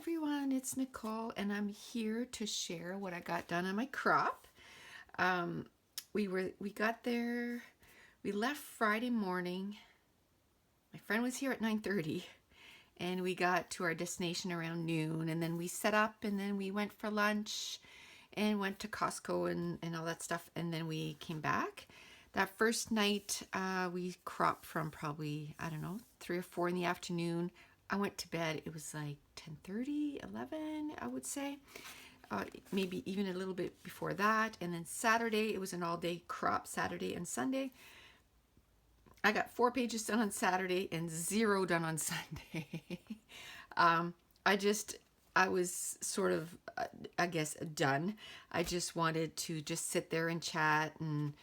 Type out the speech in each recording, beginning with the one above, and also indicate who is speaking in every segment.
Speaker 1: everyone, it's Nicole and I'm here to share what I got done on my crop. We got there, we left Friday morning. My friend was here at 9:30 and we got to our destination around noon, and then we set up and then we went for lunch and went to Costco and all that stuff, and then we came back. That first night we cropped from probably, I don't know, 3 or 4 in the afternoon. I went to bed, it was like 10:30, 11, I would say. Maybe even a little bit before that. And then Saturday, it was an all-day crop, Saturday and Sunday. I got 4 pages done on Saturday and 0 done on Sunday. um, I just, I was sort of, I guess, done. I just wanted to just sit there and chat, and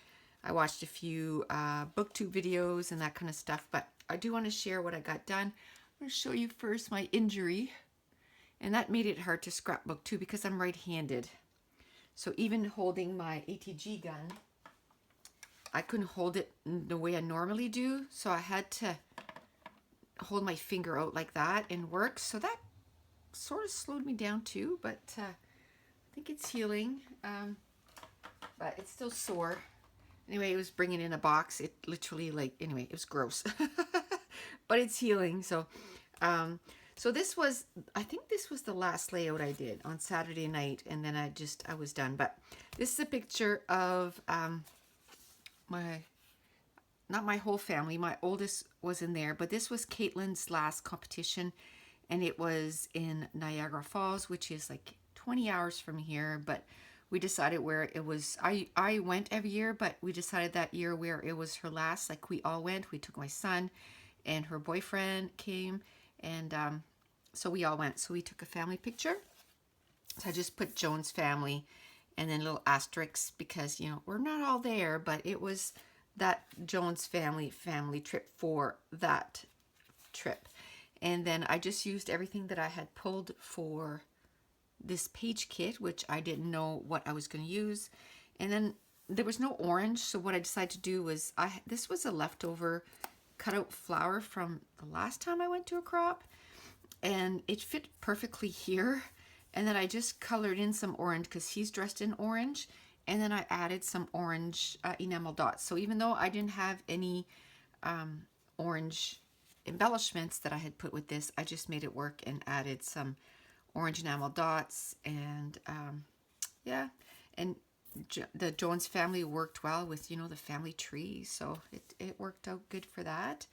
Speaker 1: I watched a few booktube videos and that kind of stuff, but I do want to share what I got done. I'm going to show you first my injury, and that made it hard to scrapbook too because I'm right-handed. So even holding my ATG gun, I couldn't hold it the way I normally do, so I had to hold my finger out like that and work. So that sort of slowed me down too, but I think it's healing, but it's still sore. Anyway, it was bringing in a box. It literally, like, anyway, it was gross. But it's healing. So so this was, I think this was the last layout I did on Saturday night, and then I was done. But this is a picture of not my whole family. My oldest was in there, but this was Caitlin's last competition, and it was in Niagara Falls, which is like 20 hours from here. But we decided where it was, I went every year, but we decided that year where it was her last. Like, we all went. We took my son, and her boyfriend came, and so we all went. So we took a family picture. So I just put Joan's family and then little asterisks because, you know, we're not all there, but it was that Joan's family trip for that trip. And then I just used everything that I had pulled for this page kit, which I didn't know what I was going to use. And then there was no orange, so what I decided to do was, this was a leftover cutout flower from the last time I went to a crop, and it fit perfectly here. And then I just colored in some orange because he's dressed in orange, and then I added some orange enamel dots. So even though I didn't have any orange embellishments that I had put with this, I just made it work and added some orange enamel dots. And yeah, and the Jones family worked well with, you know, the family tree, so it worked out good for that.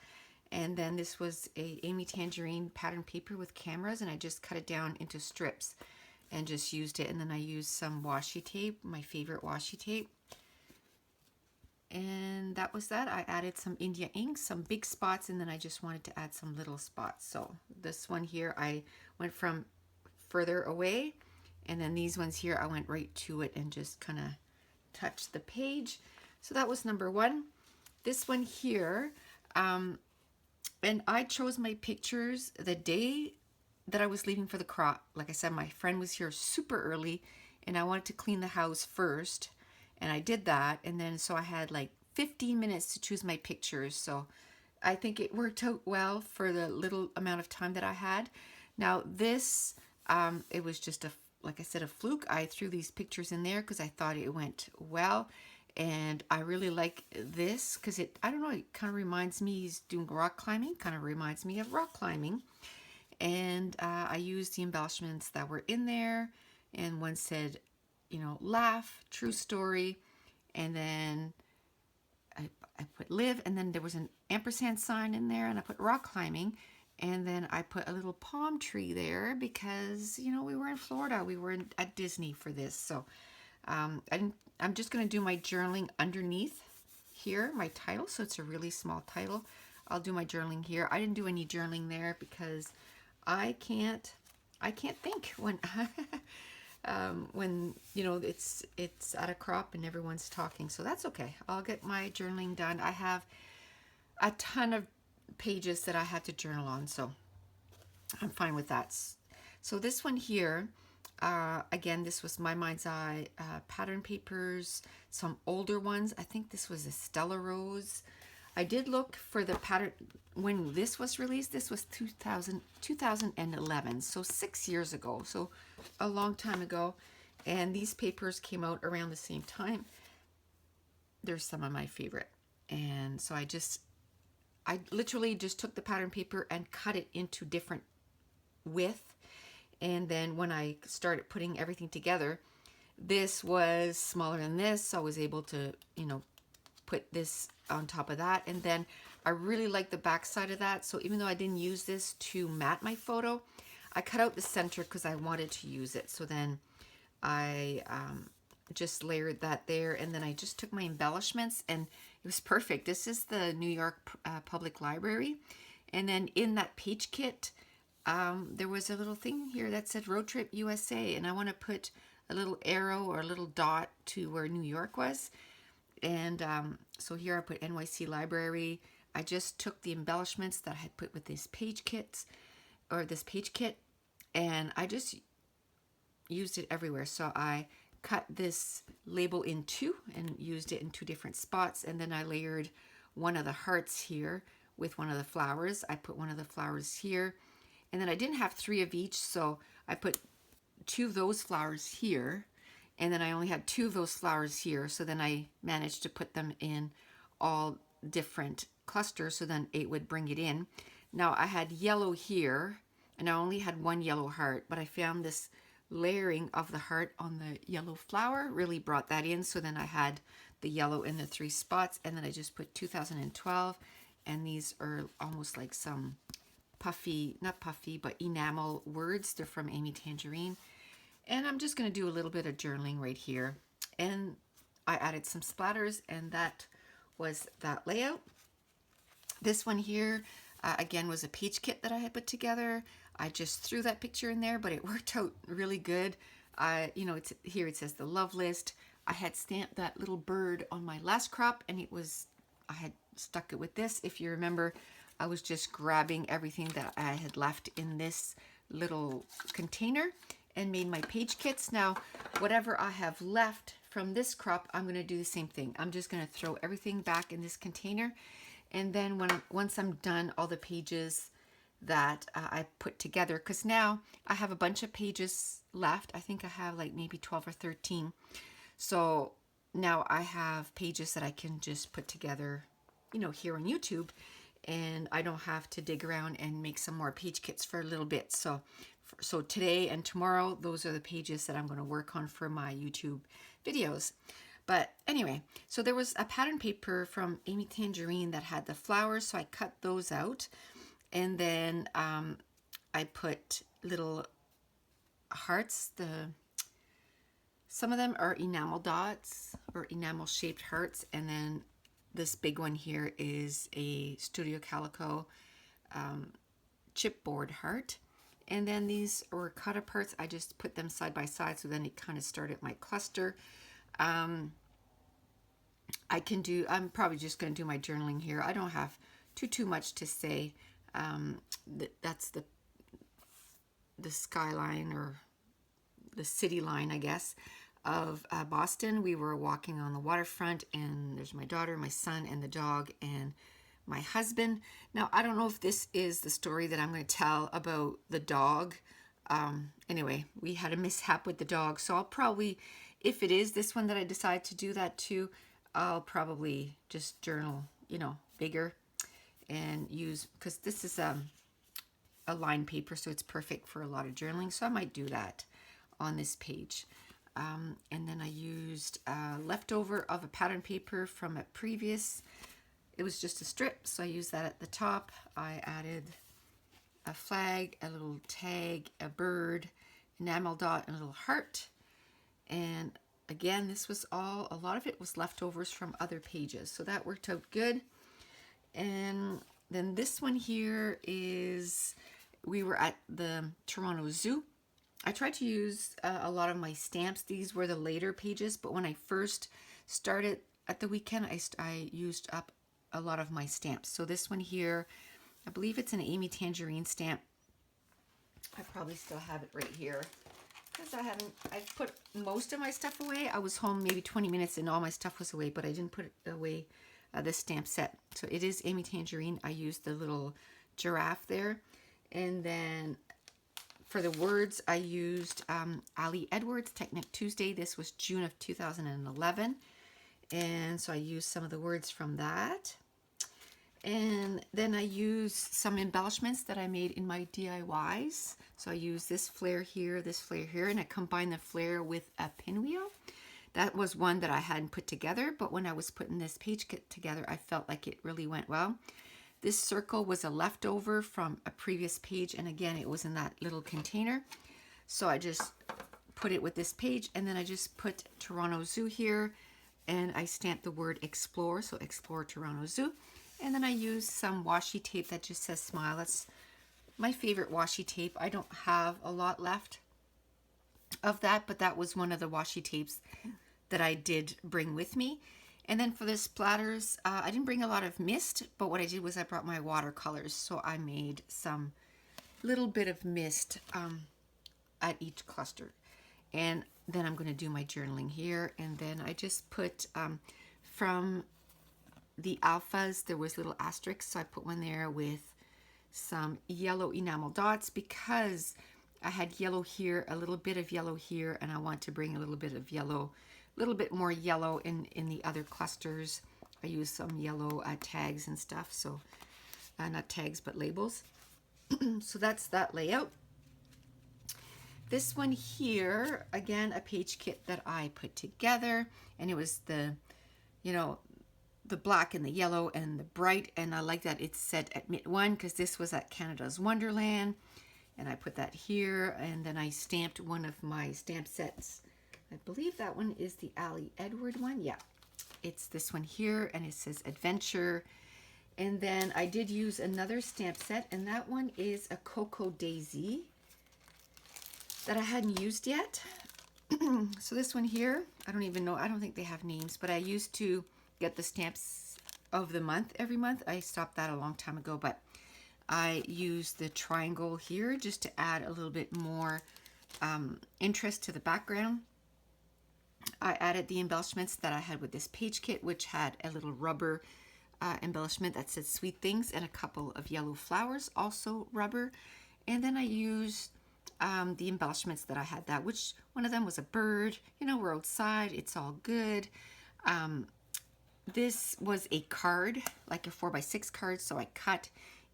Speaker 1: And then this was a Amy Tangerine pattern paper with cameras, and I just cut it down into strips and just used it. And then I used some washi tape, my favorite washi tape, and that was that. I added some India ink, some big spots, and then I just wanted to add some little spots. So this one here, I went from further away, and then these ones here, I went right to it and just kind of touched the page. So that was number 1. This one here, and I chose my pictures the day that I was leaving for the crop. Like I said, my friend was here super early, and I wanted to clean the house first, and I did that. And then so I had like 15 minutes to choose my pictures. So I think it worked out well for the little amount of time that I had. Now this, it was just like I said, a fluke. I threw these pictures in there because I thought it went well. And I really like this because I don't know, it kind of reminds me, he's doing rock climbing, kind of reminds me of rock climbing. And I used the embellishments that were in there. And one said, you know, laugh, true story. And then I put live, and then there was an ampersand sign in there, and I put rock climbing. And then I put a little palm tree there because, you know, we were in Florida. We were at Disney for this. So I'm just going to do my journaling underneath here, my title. So it's a really small title. I'll do my journaling here. I didn't do any journaling there because I can't think when when, you know, it's at a crop and everyone's talking. So that's okay. I'll get my journaling done. I have a ton of pages that I had to journal on, so I'm fine with that. So this one here, again, this was my mind's eye pattern papers, some older ones. I think this was a Stella Rose I did look for the pattern when this was released. This was 2011, so 6 years ago, so a long time ago. And these papers came out around the same time. They're some of my favorite. And so I literally just took the pattern paper and cut it into different width. And then when I started putting everything together, this was smaller than this, so I was able to, put this on top of that. And then I really like the back side of that, so even though I didn't use this to mat my photo, I cut out the center because I wanted to use it. So then I just layered that there, and then I just took my embellishments, and it was perfect. This is the New York Public Library, and then in that page kit, there was a little thing here that said Road Trip USA, and I want to put a little arrow or a little dot to where New York was. And so here I put NYC Library. I just took the embellishments that I had put with this page kit, and I just used it everywhere. So I cut this label in two and used it in two different spots, and then I layered one of the hearts here with one of the flowers. I put one of the flowers here, and then I didn't have three of each, so I put two of those flowers here, and then I only had two of those flowers here. So then I managed to put them in all different clusters, so then it would bring it in. Now I had yellow here, and I only had one yellow heart, but I found this layering of the heart on the yellow flower really brought that in. So then I had the yellow in the three spots, and then I just put 2012, and these are almost like some puffy, not puffy, but enamel words. They're from Amy Tangerine. And I'm just going to do a little bit of journaling right here. And I added some splatters, and that was that layout. This one here, again, was a page kit that I had put together. I just threw that picture in there, but it worked out really good. It's here, it says the love list. I had stamped that little bird on my last crop, and I had stuck it with this. If you remember, I was just grabbing everything that I had left in this little container and made my page kits. Now, whatever I have left from this crop, I'm going to do the same thing. I'm just going to throw everything back in this container, and then once I'm done all the pages that I put together, because now I have a bunch of pages left. I think I have like maybe 12 or 13. So now I have pages that I can just put together, here on YouTube, and I don't have to dig around and make some more page kits for a little bit. So today and tomorrow, those are the pages that I'm going to work on for my YouTube videos. But anyway, so there was a pattern paper from Amy Tangerine that had the flowers, so I cut those out. And then I put little hearts. Some of them are enamel dots or enamel shaped hearts. And then this big one here is a Studio Calico chipboard heart. And then these were cut aparts. I just put them side by side, so then it kind of started my cluster. I'm probably just going to do my journaling here. I don't have too much to say. That's the skyline, or the city line, I guess, of Boston. We were walking on the waterfront, and there's my daughter, my son, and the dog, and my husband. Now, I don't know if this is the story that I'm going to tell about the dog. Anyway, we had a mishap with the dog, so I'll probably, if it is this one that I decide to do that too, I'll probably just journal, bigger, and use, because this is a lined paper, so it's perfect for a lot of journaling, so I might do that on this page. And then I used leftover of a pattern paper from a previous. It was just a strip, so I used that at the top. I added a flag, a little tag, a bird, enamel dot, and a little heart. And again, this was a lot of it was leftovers from other pages, so that worked out good. And then this one here is, we were at the Toronto Zoo. I tried to use a lot of my stamps. These were the later pages, but when I first started at the weekend, I used up a lot of my stamps. So this one here, I believe it's an Amy Tangerine stamp. I probably still have it right here, because I put most of my stuff away. I was home maybe 20 minutes and all my stuff was away, but I didn't put it away this stamp set. So it is Amy Tangerine. I used the little giraffe there. And then for the words, I used Ali Edwards, Technic Tuesday. This was June of 2011. And so I used some of the words from that. And then I used some embellishments that I made in my DIYs. So I used this flare here, and I combined the flare with a pinwheel. That was one that I hadn't put together, but when I was putting this page kit together, I felt like it really went well. This circle was a leftover from a previous page, and again, it was in that little container. So I just put it with this page, and then I just put Toronto Zoo here, and I stamped the word explore, so explore Toronto Zoo. And then I used some washi tape that just says smile. That's my favorite washi tape. I don't have a lot left of that, but that was one of the washi tapes that I did bring with me. And then for the splatters, I didn't bring a lot of mist, but what I did was I brought my watercolors. So I made some little bit of mist at each cluster. And then I'm going to do my journaling here. And then I just put from the alphas, there was little asterisks, so I put one there with some yellow enamel dots because I had yellow here, a little bit of yellow here, and I want to bring a little bit of yellow, a little bit more yellow in the other clusters. I used some yellow tags and stuff, so not tags but labels. So that's that layout. This one here, again, a page kit that I put together, and it was the, the black and the yellow and the bright, and I like that it's set at Admit 1 because this was at Canada's Wonderland, and I put that here, and then I stamped one of my stamp sets. I believe that one is the Ali Edward one. Yeah, it's this one here, and it says Adventure. And then I did use another stamp set, and that one is a Cocoa Daisy that I hadn't used yet. So this one here, I don't even know, I don't think they have names, but I used to get the stamps of the month every month. I stopped that a long time ago, but I used the triangle here just to add a little bit more interest to the background. I added the embellishments that I had with this page kit, which had a little rubber embellishment that said sweet things and a couple of yellow flowers, also rubber. And then I used the embellishments that I had, that which one of them was a bird. We're outside, it's all good. This was a card, like a 4x6 card, so I cut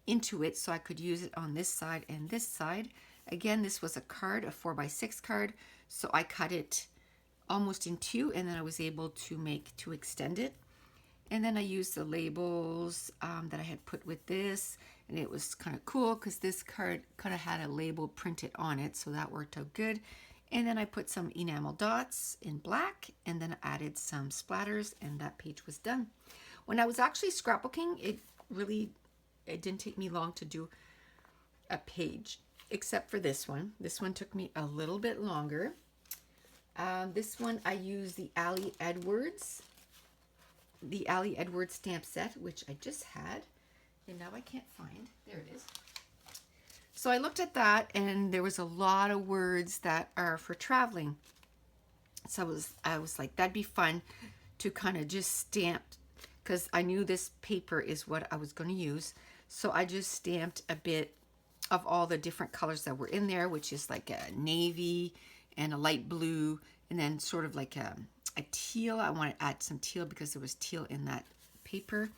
Speaker 1: into it so I could use it on this side and this side. Again, this was a card, a 4x6 card, so I cut it almost in two, and then I was able to extend it. And then I used the labels that I had put with this, and it was kind of cool because this card kind of had a label printed on it, so that worked out good. And then I put some enamel dots in black, and then I added some splatters, and that page was done. When I was actually scrapbooking, it didn't take me long to do a page, except for this one. This one took me a little bit longer. This one I used the Ali Edwards stamp set, which I just had, and now I can't find. There it is. So I looked at that, and there was a lot of words that are for traveling. So I was like, that'd be fun to kind of just stamp, because I knew this paper is what I was going to use. So I just stamped a bit of all the different colors that were in there, which is like a navy and a light blue, and then sort of like a teal. I want to add some teal because there was teal in that paper.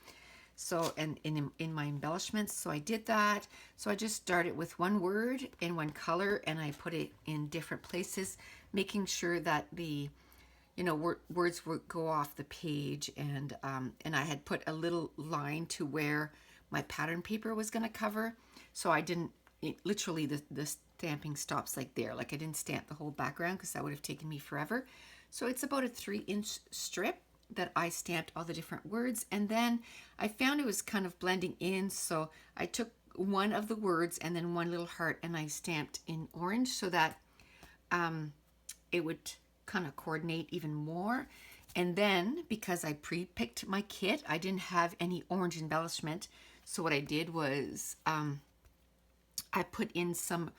Speaker 1: So, and in my embellishments, so I did that. So I just started with one word in one color, and I put it in different places, making sure that the, words would go off the page. And I had put a little line to where my pattern paper was going to cover. So I didn't, literally the stamping stops like there. Like I didn't stamp the whole background because that would have taken me forever. So it's about a 3-inch strip that I stamped all the different words, and then I found it was kind of blending in, so I took one of the words and then one little heart, and I stamped in orange so that it would kind of coordinate even more. And then because I pre-picked my kit, I didn't have any orange embellishment, so what I did was I put in some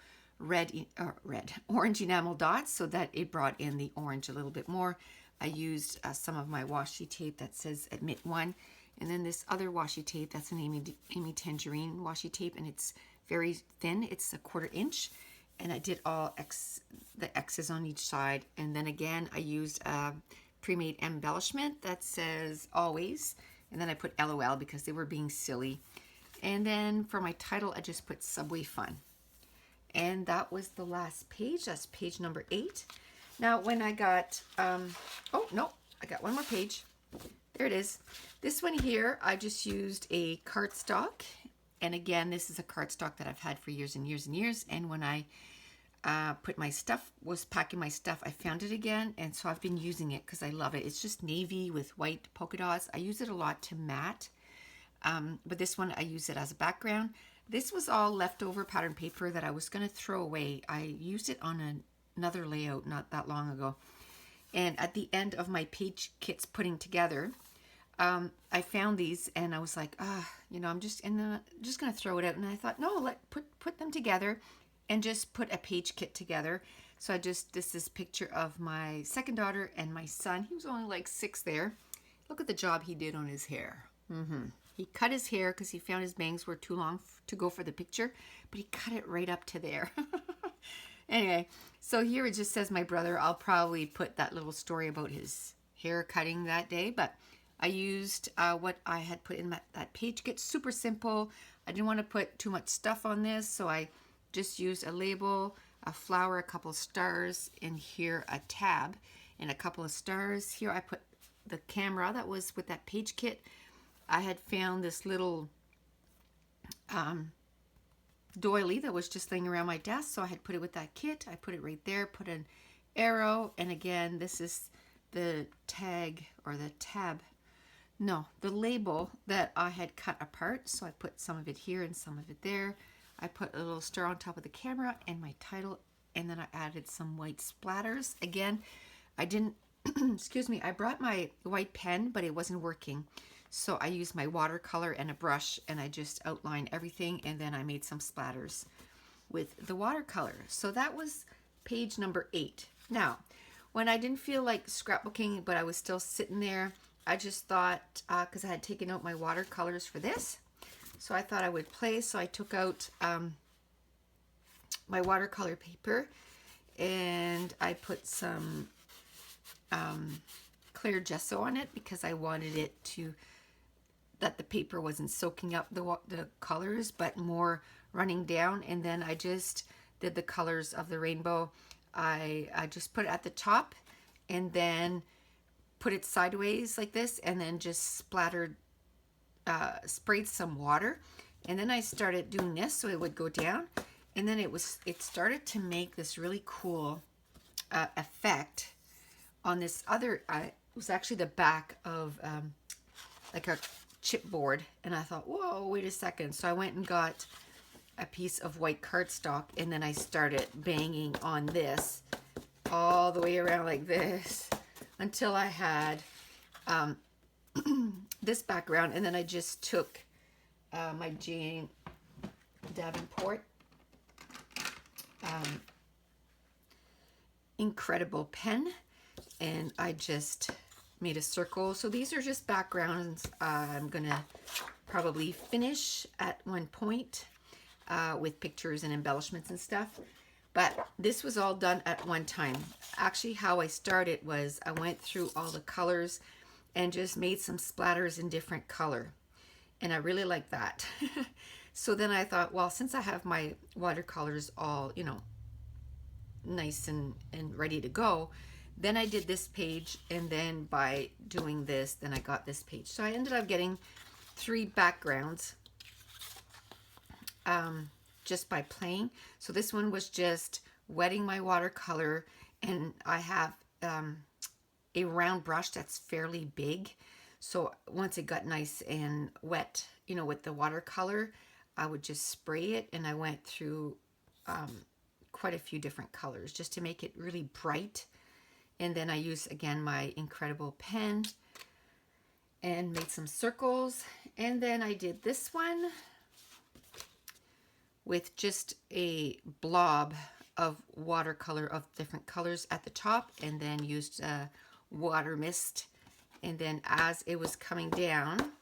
Speaker 1: orange enamel dots so that it brought in the orange a little bit more. I used some of my washi tape that says Admit 1, And then this other washi tape, that's an Amy Tangerine washi tape, and it's very thin. It's a 1/4 inch. And I did all the X's on each side. And then again, I used a pre-made embellishment that says always. And then I put LOL because they were being silly. And then for my title, I just put Subway Fun. And that was the last page. That's page number 8. Now, when I got, oh, no, I got one more page. There it is. This one here, I just used a cardstock. And again, this is a cardstock that I've had for years and years and years. And when I was packing my stuff, I found it again. And so I've been using it because I love it. It's just navy with white polka dots. I use it a lot to mat. But this one, I use it as a background. This was all leftover pattern paper that I was going to throw away. I used it on another layout not that long ago. And at the end of my page kits putting together, I found these and I was like, I'm just going to throw it out. And I thought, no, put them together and just put a page kit together. So this is a picture of my second daughter and my son. He was only like 6 there. Look at the job he did on his hair. He cut his hair because he found his bangs were too long to go for the picture, but he cut it right up to there. Anyway, so here it just says my brother. I'll probably put that little story about his hair cutting that day, but I used what I had put in that page kit. Super simple. I didn't want to put too much stuff on this, so I just used a label, a flower, a couple of stars, and here a tab and a couple of stars. Here I put the camera that was with that page kit. I had found this little doily that was just laying around my desk, so I had put it with that kit. I put it right there, put an arrow, and again, this is the tag or the tab. No, the label that I had cut apart, so I put some of it here and some of it there. I put a little star on top of the camera and my title, and then I added some white splatters. Again, I didn't, excuse me, I brought my white pen, but it wasn't working. So I used my watercolor and a brush, and I just outlined everything, and then I made some splatters with the watercolor. So that was page number 8. Now, when I didn't feel like scrapbooking, but I was still sitting there, I just thought, because I had taken out my watercolors for this, so I thought I would play. So I took out my watercolor paper, and I put some clear gesso on it because I wanted it that the paper wasn't soaking up the colors, but more running down. And then I just did the colors of the rainbow. I just put it at the top and then put it sideways like this, and then just sprayed some water. And then I started doing this so it would go down. And then it started to make this really cool effect on this other, it was actually the back of like a chipboard, and I thought, whoa, wait a second. So I went and got a piece of white cardstock, and then I started banging on this all the way around like this until I had this background. And then I just took my Jane Davenport incredible pen, and I just made a circle. So these are just backgrounds I'm gonna probably finish at one point with pictures and embellishments and stuff, but this was all done at one time. Actually, how I started was I went through all the colors and just made some splatters in different color, and I really like that. So then I thought, well, since I have my watercolors all, nice and ready to go, then I did this page, and then by doing this, then I got this page. So I ended up getting 3 backgrounds just by playing. So this one was just wetting my watercolor, and I have a round brush that's fairly big. So once it got nice and wet, with the watercolor, I would just spray it, and I went through quite a few different colors just to make it really bright. And then I used, again, my incredible pen and made some circles. And then I did this one with just a blob of watercolor of different colors at the top, and then used water mist. And then as it was coming down,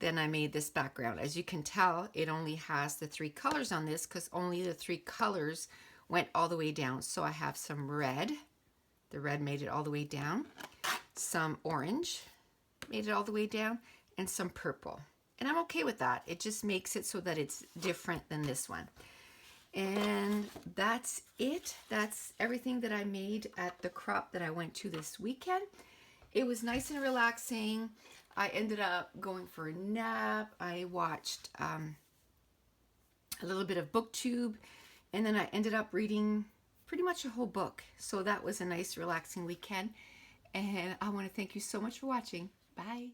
Speaker 1: then I made this background. As you can tell, it only has the 3 colors on this because only the 3 colors went all the way down. So I have some red. The red made it all the way down. Some orange made it all the way down, and some purple. And I'm okay with that. It just makes it so that it's different than this one. And that's it. That's everything that I made at the crop that I went to this weekend. It was nice and relaxing. I ended up going for a nap. I watched a little bit of BookTube, and then I ended up reading pretty much a whole book. So that was a nice relaxing weekend. And I want to thank you so much for watching. Bye.